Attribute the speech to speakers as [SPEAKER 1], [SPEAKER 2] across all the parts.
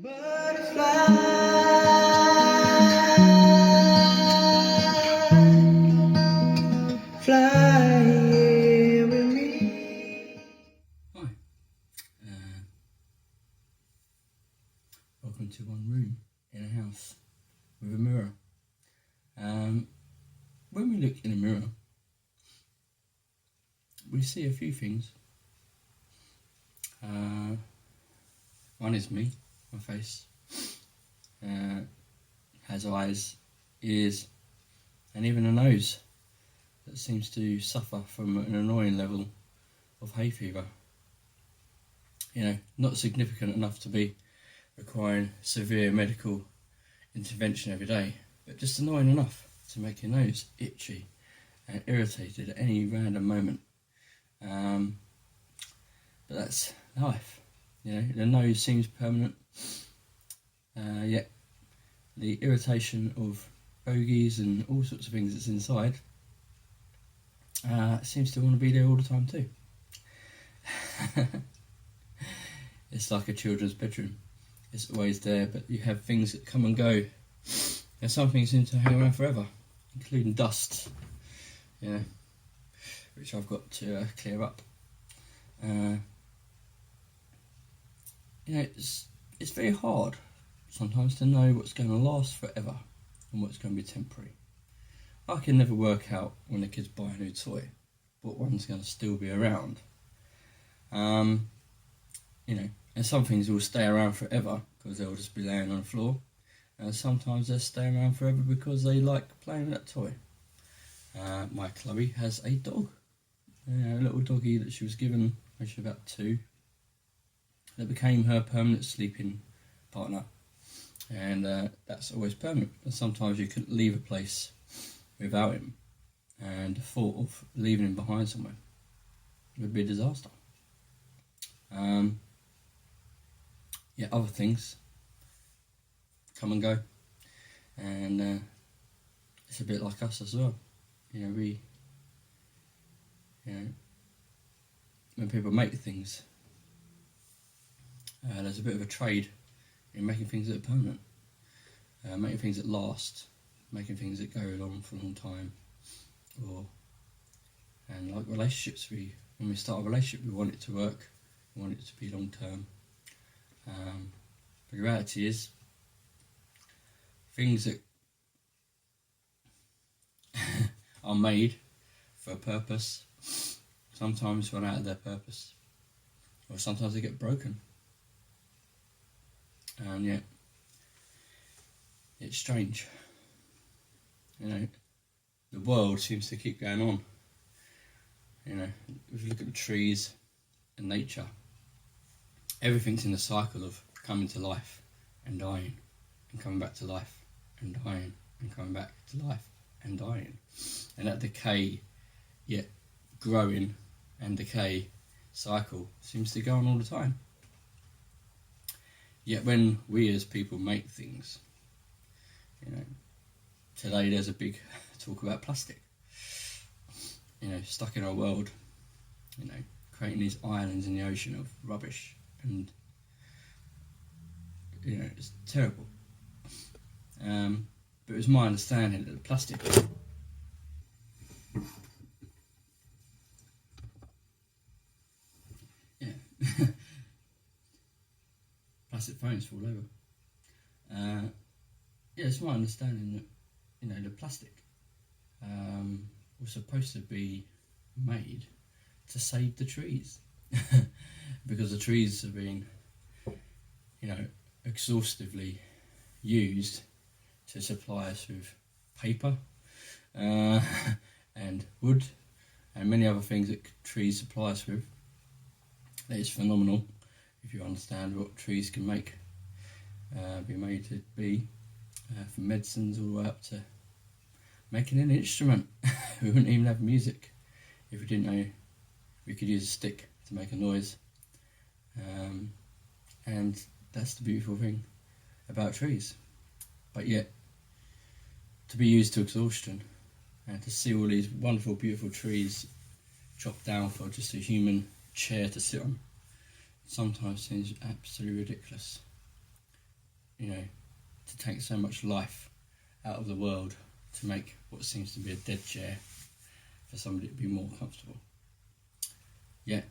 [SPEAKER 1] Butterfly, fly here with me.
[SPEAKER 2] Hi, welcome to one room in a house with a mirror. When we look in a mirror, we see a few things. One is me, my face, has eyes, ears, and even a nose that seems to suffer from an annoying level of hay fever. You know, not significant enough to be requiring severe medical intervention every day, but just annoying enough to make your nose itchy and irritated at any random moment. But that's life. You know, the nose seems permanent, yet the irritation of bogies and all sorts of things that's inside seems to want to be there all the time too. It's like a children's bedroom. It's always there, but you have things that come and go. And some things seem to hang around forever, including dust, you know, which I've got to clear up. You know, it's very hard sometimes to know what's going to last forever and what's going to be temporary. I can never work out when the kids buy a new toy what one's going to still be around. You know, and some things will stay around forever because they'll just be laying on the floor, and sometimes they'll stay around forever because they like playing with that toy. My Chloe has a dog, a little doggy that she was given when she was about 2. That became her permanent sleeping partner, and that's always permanent. And sometimes you couldn't leave a place without him, and the thought of leaving him behind somewhere would be a disaster. Yeah, other things come and go, and it's a bit like us as well. You know, when people make things, there's a bit of a trade in making things that are permanent, making things that last, making things that go on for a long time, and like relationships, when we start a relationship, we want it to work, we want it to be long term. The reality is, things that are made for a purpose sometimes run out of their purpose, or sometimes they get broken. And yet, it's strange. You know, the world seems to keep going on. You know, if you look at the trees and nature, everything's in a cycle of coming to life and dying and coming back to life and dying and coming back to life and dying. And that decay, yet growing and decay cycle seems to go on all the time. Yet when we as people make things, you know, today there's a big talk about plastic, you know, stuck in our world, you know, creating these islands in the ocean of rubbish, and you know, it's terrible. But it was my understanding that the plastic plastic phones fall over. Yeah, it's my understanding that, you know, the plastic was supposed to be made to save the trees because the trees have been, you know, exhaustively used to supply us with paper and wood and many other things that trees supply us with. That is phenomenal if you understand what trees can be made to be, from medicines all the way up to making an instrument. We wouldn't even have music if we didn't know we could use a stick to make a noise. And that's the beautiful thing about trees. But yet, to be used to exhaustion and to see all these wonderful, beautiful trees chopped down for just a human chair to sit on sometimes seems absolutely ridiculous. to take so much life out of the world to make what seems to be a dead chair for somebody to be more comfortable. Yet,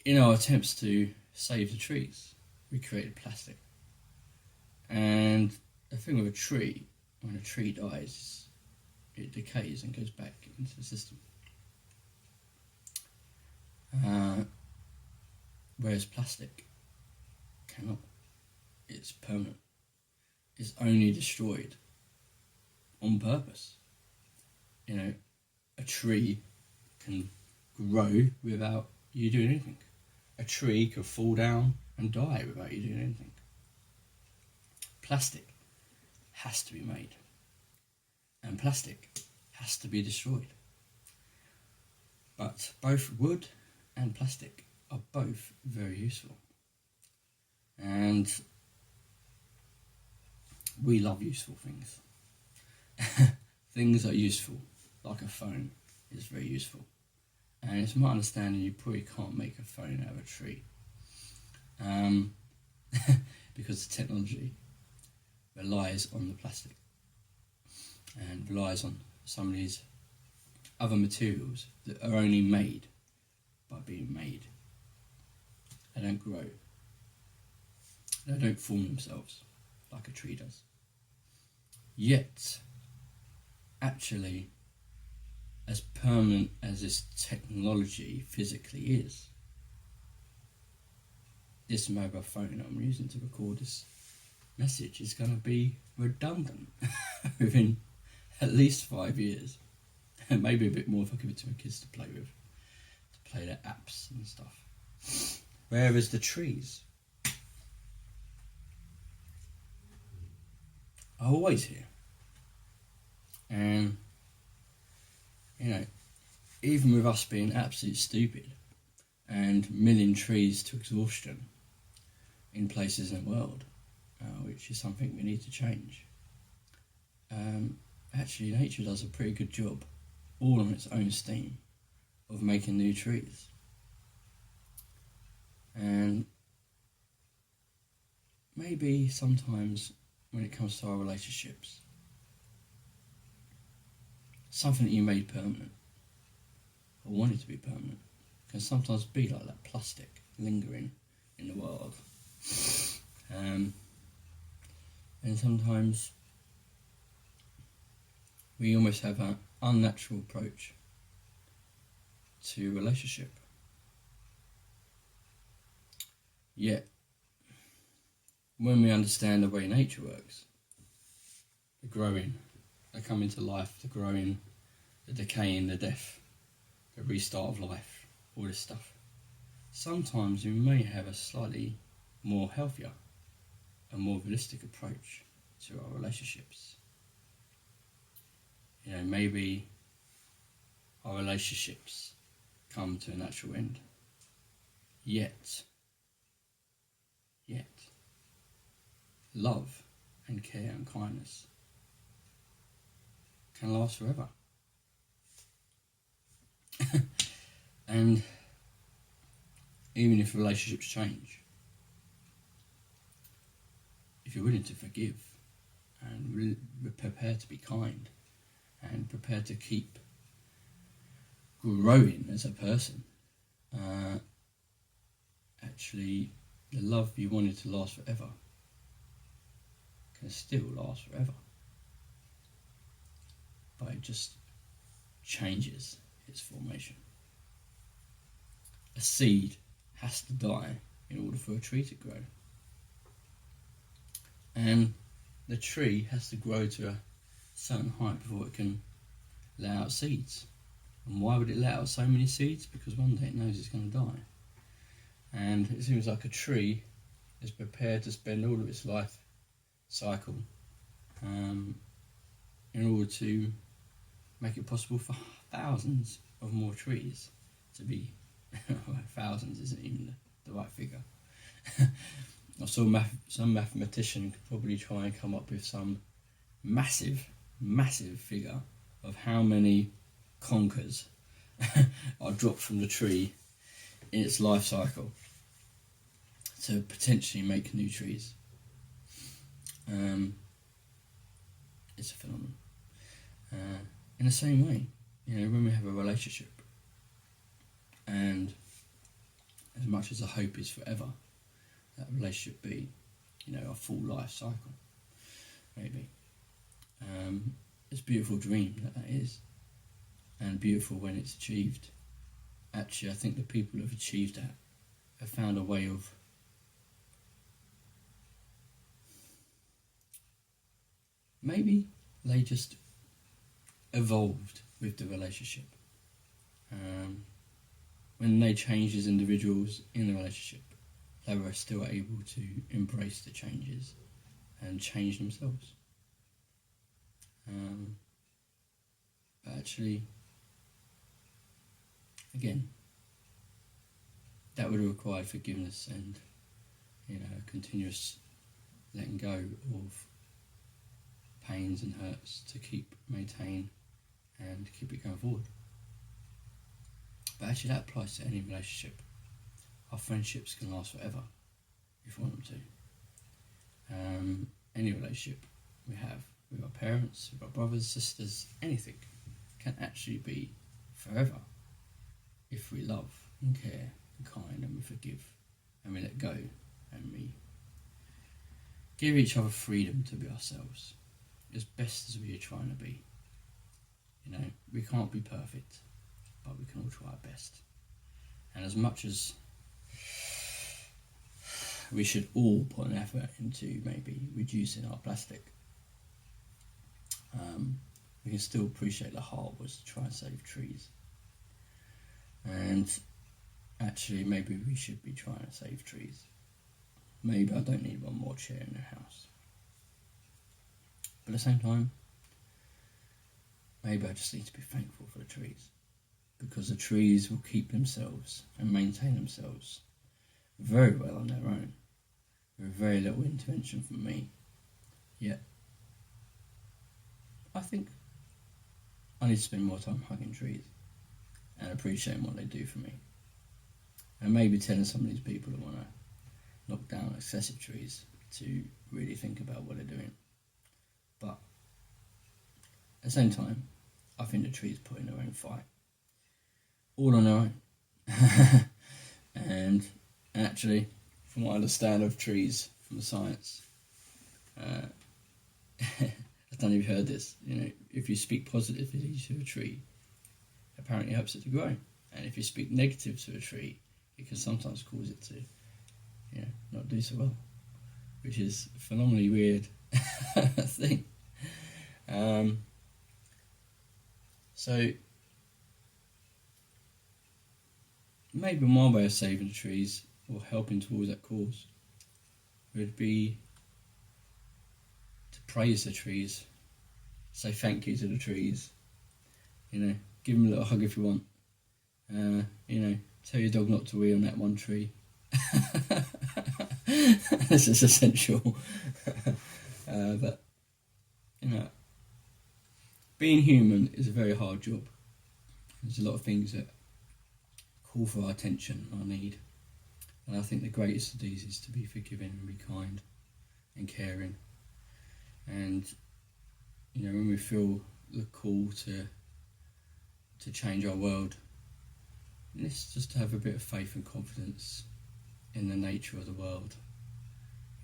[SPEAKER 2] in our attempts to save the trees, we created plastic. And the thing with a tree, when a tree dies, it decays and goes back into the system. Whereas plastic cannot. It's permanent. It's only destroyed on purpose. A tree can grow without you doing anything. A tree could fall down and die without you doing anything. Plastic has to be made, and plastic has to be destroyed. But both wood and plastic are both very useful, and we love useful things. Things are useful, like a phone is very useful. And it's my understanding you probably can't make a phone out of a tree. Because the technology relies on the plastic and relies on some of these other materials that are only made by being made. They don't grow. They don't form themselves like a tree does. Yet, actually, as permanent as this technology physically is, this mobile phone I'm using to record this message is going to be redundant within at least 5 years, and maybe a bit more if I give it to my kids to play with, to play their apps and stuff. Whereas the trees are always here, and even with us being absolutely stupid and milling trees to exhaustion in places in the world, which is something we need to change. Actually, nature does a pretty good job, all on its own steam, of making new trees. And maybe sometimes when it comes to our relationships, something that you made permanent, or wanted to be permanent, can sometimes be like that plastic lingering in the world. And sometimes we almost have an unnatural approach to relationship. Yet, when we understand the way nature works, the growing, the coming to life, the growing, the decaying, the death, the restart of life, all this stuff, sometimes we may have a slightly more healthier and more realistic approach to our relationships. Maybe our relationships come to a natural end. Yet, love and care and kindness can last forever. And even if relationships change, if you're willing to forgive and prepared to be kind and prepared to keep growing as a person, actually the love you wanted to last forever can still last forever, but it just changes its formation. A seed has to die in order for a tree to grow, and the tree has to grow to a certain height before it can let out seeds. And why would it let out so many seeds? Because one day it knows it's going to die. And it seems like a tree is prepared to spend all of its life cycle in order to make it possible for thousands of more trees to be thousands isn't even the right figure. I saw some mathematician could probably try and come up with some massive figure of how many conkers are dropped from the tree in its life cycle to potentially make new trees. It's a phenomenon. In the same way, when we have a relationship, and as much as the hope is forever, that relationship be, a full life cycle, maybe. It's a beautiful dream that is, and beautiful when it's achieved. Actually, I think the people who have achieved that have found a way of maybe they just evolved with the relationship. When they changed as individuals in the relationship, they were still able to embrace the changes and change themselves. But actually, again, that would have required forgiveness and continuous letting go of pains and hurts to maintain and keep it going forward. But actually that applies to any relationship. Our friendships can last forever if we want them to. Any relationship we have with our parents, with our brothers, sisters, anything can actually be forever if we love and care and kind and we forgive and we let go and we give each other freedom to be ourselves as best as we are trying to be. We can't be perfect, but we can all try our best. And as much as we should all put an effort into maybe reducing our plastic, we can still appreciate the heart was to try and save trees. And actually maybe we should be trying to save trees. Maybe I don't need one more chair in the house. But at the same time, maybe I just need to be thankful for the trees, because the trees will keep themselves and maintain themselves very well on their own, with very little intervention from me. Yet, I think I need to spend more time hugging trees and appreciating what they do for me. And maybe telling some of these people who want to knock down excessive trees to really think about what they're doing. But at the same time, I think the trees put in their own fight, all on their own. And actually, from what I understand of trees, from the science, I don't know if you've heard this, if you speak positively to a tree, apparently it helps it to grow. And if you speak negative to a tree, it can sometimes cause it to, not do so well, which is a phenomenally weird thing. So maybe my way of saving the trees or helping towards that cause would be to praise the trees, say thank you to the trees, give them a little hug if you want, tell your dog not to wee on that one tree. This is essential. But being human is a very hard job. There's a lot of things that call for our attention, our need. And I think the greatest of these is to be forgiving and be kind and caring. And, when we feel the call to change our world, it's just to have a bit of faith and confidence in the nature of the world.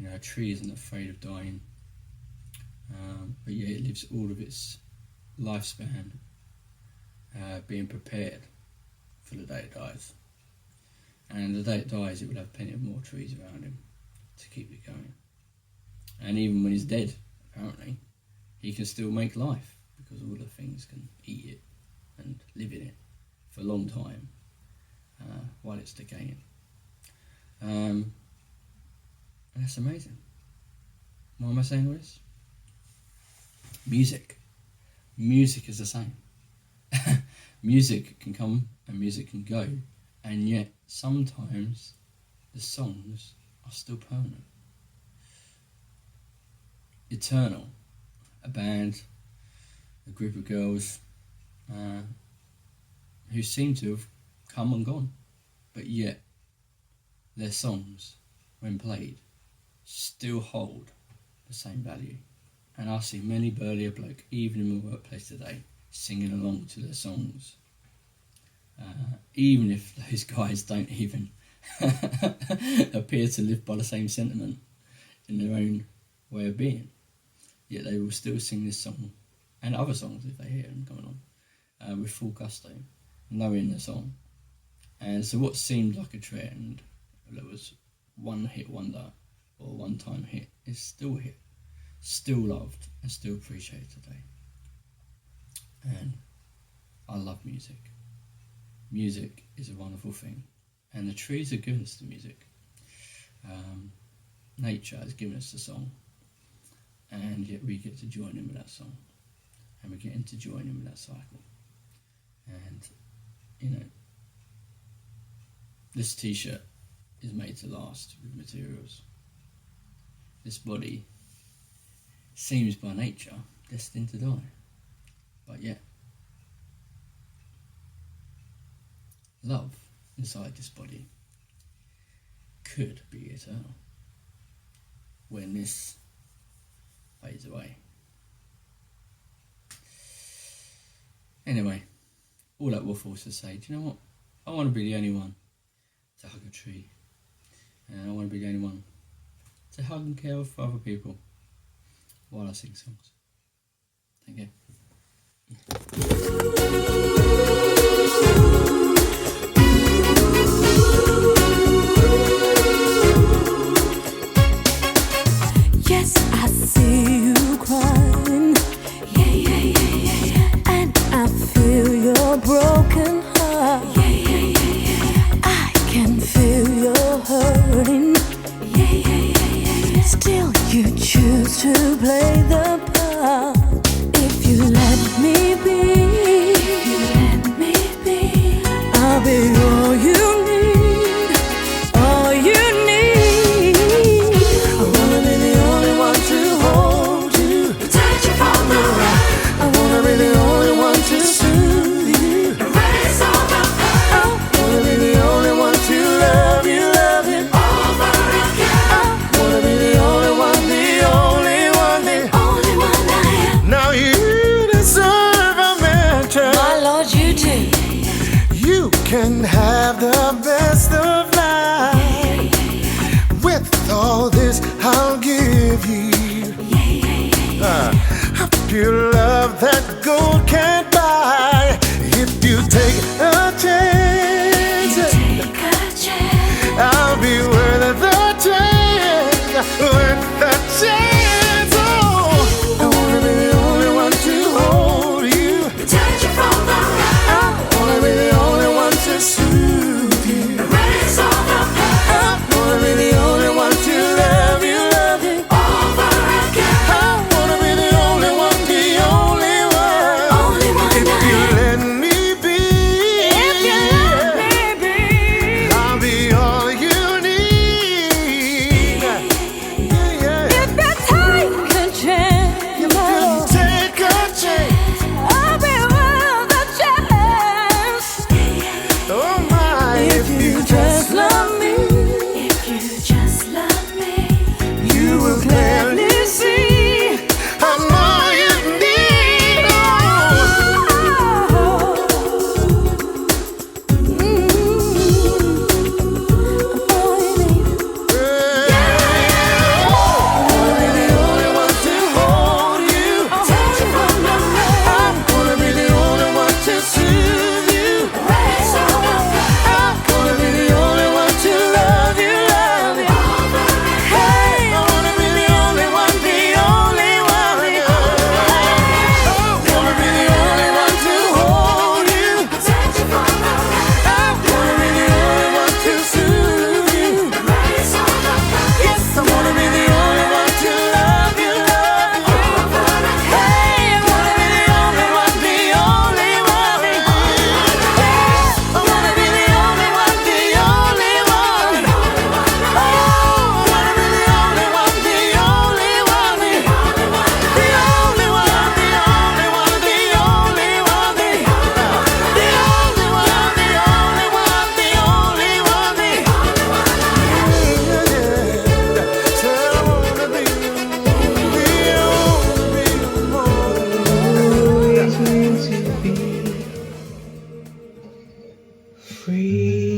[SPEAKER 2] A tree isn't afraid of dying, but yet it lives all of its lifespan being prepared for the day it dies. And the day it dies, it will have plenty of more trees around him to keep it going. And even when he's dead, apparently, he can still make life, because all the things can eat it and live in it for a long time while it's decaying. And that's amazing. Why am I saying all this? Music. Music is the same. Music can come and music can go, and yet sometimes the songs are still permanent. Eternal, a band, a group of girls who seem to have come and gone, but yet their songs, when played, still hold the same value. And I see many burlier bloke, even in my workplace today, singing along to their songs. Even if those guys don't even appear to live by the same sentiment in their own way of being, yet they will still sing this song and other songs if they hear them coming on with full gusto, knowing the song. And so what seemed like a trend that was one hit wonder or one time hit is still a hit, still loved and still appreciated today. And I love music. Music is a wonderful thing, and the trees have given us the music. Nature has given us the song, and yet we get to join in with that song, and we're getting to join in with that cycle. And you know, this t-shirt is made to last with materials. This body seems by nature destined to die, but yet love inside this body could be eternal when this fades away. Anyway, all that waffles to say, do you know what? I want to be the only one to hug a tree, and I want to be the only one to hug and care for other people while I sing songs. Thank you.
[SPEAKER 3] Yes, I see you crying. Yeah, yeah, yeah, yeah, yeah. And I feel your broken heart. Yeah, yeah, yeah, yeah, yeah. I can feel your hurting. Yeah, yeah, yeah, yeah, yeah. Still, you choose to play the part. If you let me be, if you let me be, I'll be all you need, all you need. I wanna be the only one to hold you, protect you from the rain. I wanna be the only one to soothe you, erase all the pain. I wanna be the only one to love you over again. I wanna be the only one, the only one, the only one I am.
[SPEAKER 1] Now you deserve a mention.
[SPEAKER 3] My Lord, you do.
[SPEAKER 1] You can have the best of life. With all this, I'll give you a pure love that gold can't buy. If you take a chance,
[SPEAKER 3] Take a chance.
[SPEAKER 1] I'll be worth the chance, worth the chance. Oh, I wanna be the only one to hold you,
[SPEAKER 3] Protect you from the rain.
[SPEAKER 1] I wanna be the only one to soothe you,
[SPEAKER 3] Erase all the pain.
[SPEAKER 1] I wanna be the only one to love you
[SPEAKER 3] Over again.
[SPEAKER 1] I wanna be the only one, the only one. free.